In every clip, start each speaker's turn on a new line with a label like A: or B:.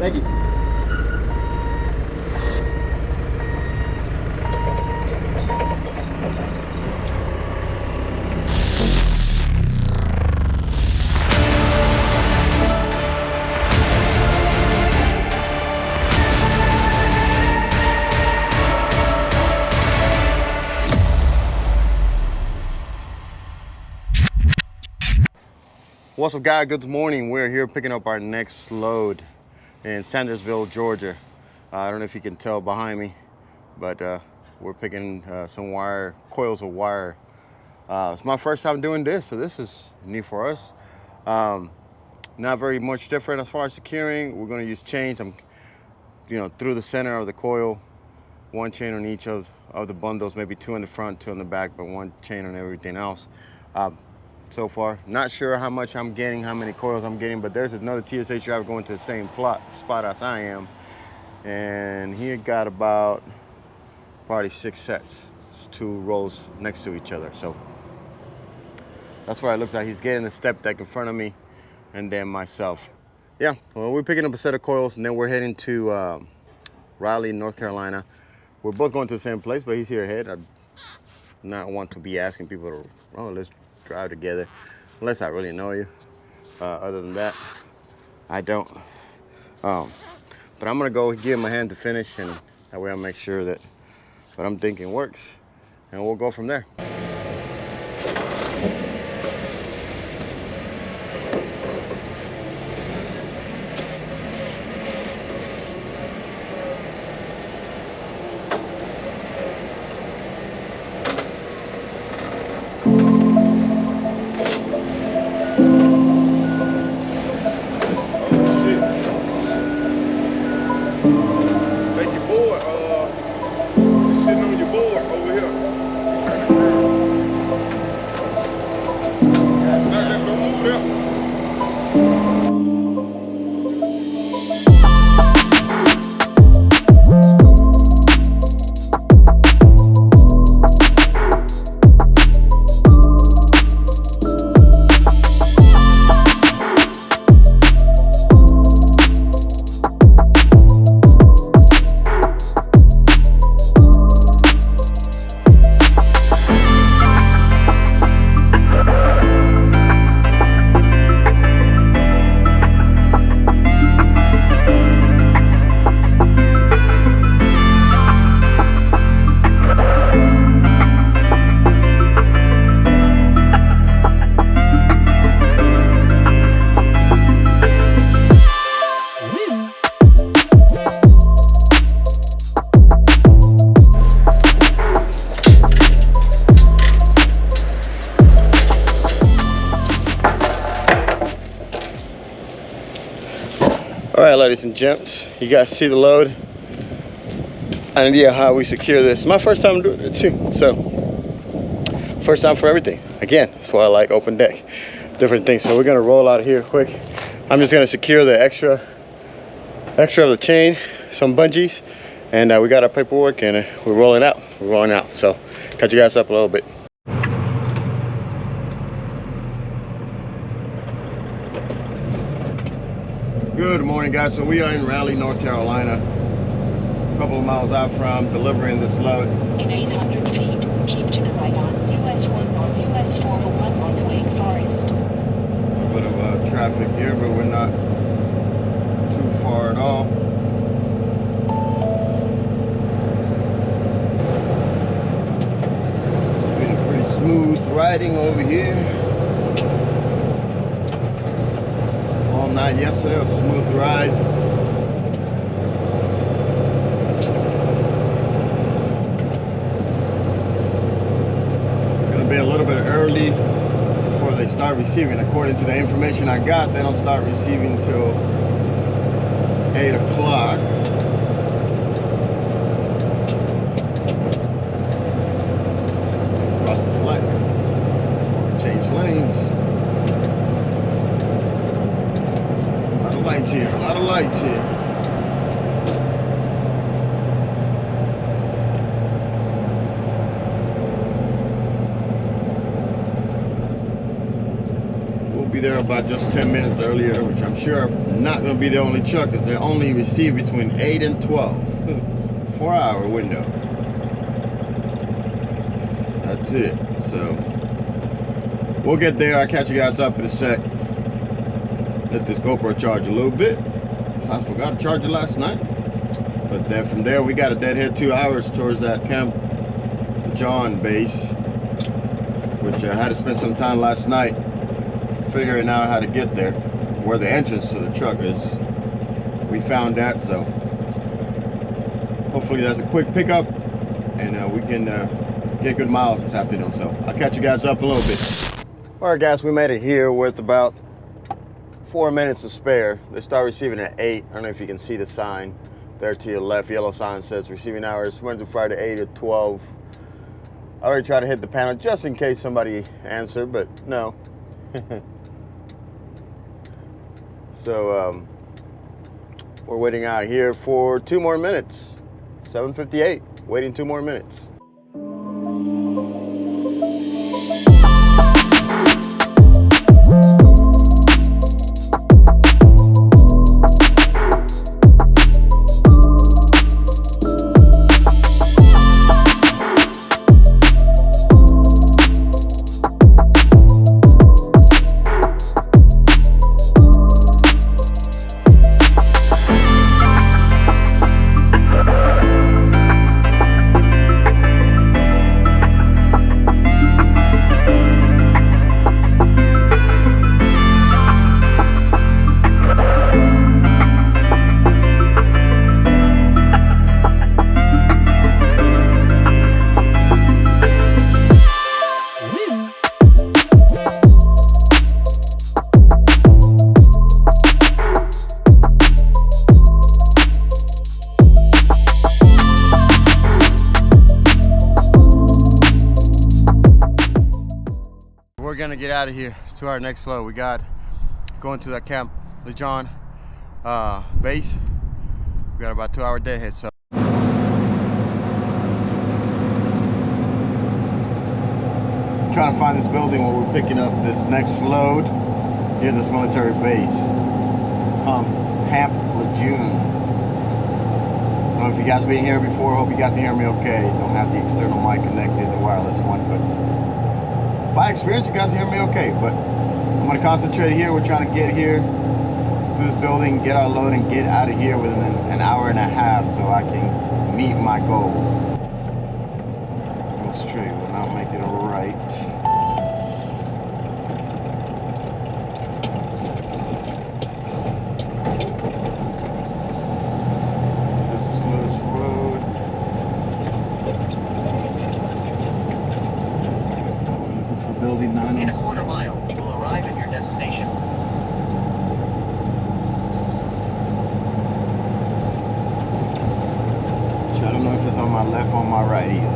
A: Thank you. What's up, guys? Good morning. We're here picking up our next load in Sandersville, Georgia. I don't know if you can tell behind me, but we're picking some wire, coils of wire. It's my first time doing this, so this is new for us. Not very much different as far as securing. We're going to use chains. I'm, through the center of the coil, one chain on each of the bundles, maybe two in the front, two in the back, but one chain on everything else. So far, not sure how much I'm getting, how many coils I'm getting, but there's another TSH driver going to the same spot as I am, and he got about probably 6 sets. It's 2 rows next to each other. So that's where it looks like he's getting the step deck in front of me, and then myself. Yeah, well, we're picking up a set of coils, and then we're heading to Raleigh, North Carolina. We're both going to the same place, but he's here ahead. I not want to be asking people to, oh, let's drive together, unless I really know you. Other than that, I don't. But I'm gonna go give him a hand to finish, and that way I'll make sure that what I'm thinking works, and we'll go from there. All right, ladies and gents, you guys see the load. An idea how we secure this. My first time doing it too, so first time for everything. Again, that's why I like open deck, different things. So we're gonna roll out of here quick. I'm just gonna secure the extra of the chain, some bungees, and we got our paperwork, and we're rolling out. So cut you guys up a little bit. Good morning, guys. So we are in Raleigh, North Carolina, a couple of miles out from delivering this load.
B: In 800 feet, keep to the right on US 1 North, US 401 North Wake Forest.
A: A bit of traffic here, but we're not too far at all. It's been pretty smooth riding over here. Night yesterday was a smooth ride. Gonna be a little bit early before they start receiving. According to the information I got, they don't start receiving till 8 o'clock. Cross this light before we change lanes. Here, a lot of lights here. We'll be there about just 10 minutes earlier, which I'm sure not going to be the only truck, because they only receive between 8 and 12. 4-hour window. That's it. So we'll get there. I'll catch you guys up in a sec. Let this GoPro charge a little bit. I forgot to charge it last night. But then from there, we got a deadhead 2 hours towards that Camp Lejeune base, which I had to spend some time last night figuring out how to get there, where the entrance to the truck is. We found that, so hopefully that's a quick pickup, and we can get good miles this afternoon. So I'll catch you guys up in a little bit. All right, guys, we made it here with about 4 minutes to spare. They start receiving at 8. I don't know if you can see the sign there to your left. Yellow sign says receiving hours Monday through Friday 8 to 12. I already tried to hit the panel just in case somebody answered, but no. So we're waiting out here for 2 more minutes. 7:58, waiting 2 more minutes. We're gonna get out of here to our next load. We got going to that Camp Lejeune base. We got about 2 hour deadhead. So trying to find this building where we're picking up this next load here in this military base. Camp Lejeune. I don't know if you guys been here before. Hope you guys can hear me okay. Don't have the external mic connected, the wireless one, but by experience, you guys hear me okay. But I'm gonna concentrate here. We're trying to get here to this building, get our load, and get out of here within an hour and a half so I can meet my goal. Go straight, we'll not make it a right. This is Lewis Road. Building 9.
C: In a quarter mile, you will arrive at your destination.
A: I don't know if it's on my left or on my right either.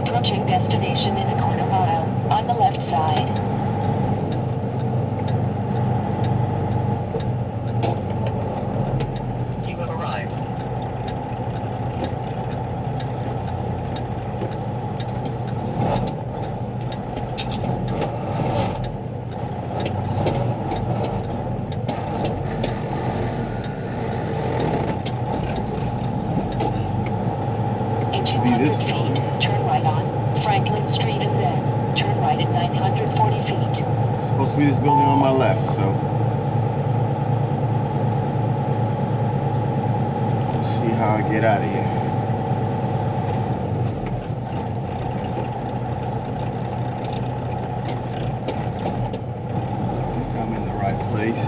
B: Approaching destination in a quarter mile, on the left side. Street and then turn right at 940 feet.
A: It's supposed to be this building on my left, so let's see how I get out of here. I think I'm in the right place.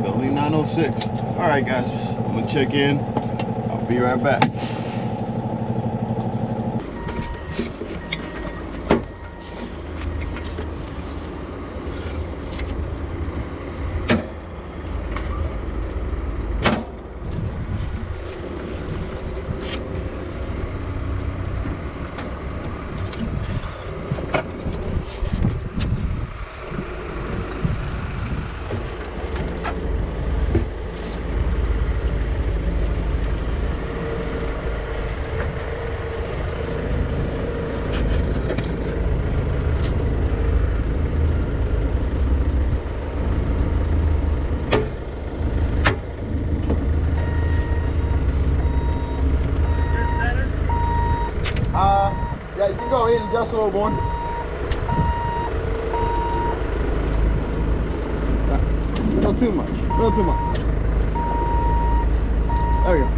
A: Building 906. All right, guys, I'm gonna check in. I'll be right back. Yeah, you can go ahead and adjust a little more. A little too much. A little too much. There we go.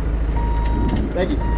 A: Thank you.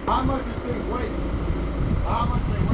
A: How much this thing weighs? How much they